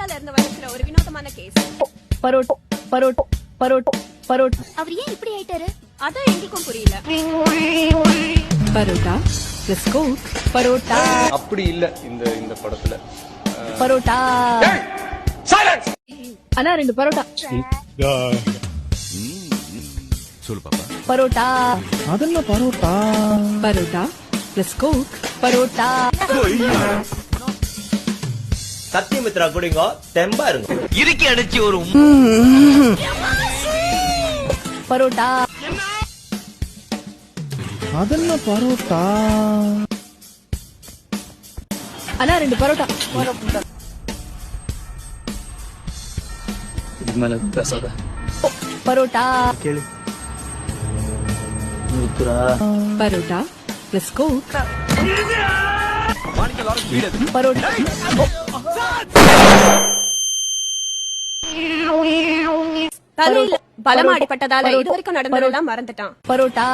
கேரளால இருந்து வழக்குல ஒரு வினோதமான கேஸ். பரோட்டா பரோட்டா பரோட்டா பரோட்டா. அவர் ஏன் இப்படி ஆயிட்டாரு? அதான் எங்களுக்கும் புரியல. Parotta plus coke. பரோட்டா அப்படி இல்ல இந்த படத்துல. பரோட்டா. அண்ணா 2 பரோட்டா. சொல்லு பாப்பா. பரோட்டா அதென்ன பரோட்டா? Parotta plus coke. பரோட்டா. சத்தியமித்ரா குடிங்க, தெம்பா இருங்க. இறுக்கி அடிச்சு ஒரு பரோட்டா. அதென்ன பரோட்டா? அண்ணா 2 பரோட்டா. இது மேல பேசாத. பரோட்டா கேளு. Parotta plus coke. பரோட்டா. தலையில பலமா அடிபட்டதால இது வரைக்கும் நடந்ததெல்லாம் மறந்துட்டான். பரோட்டா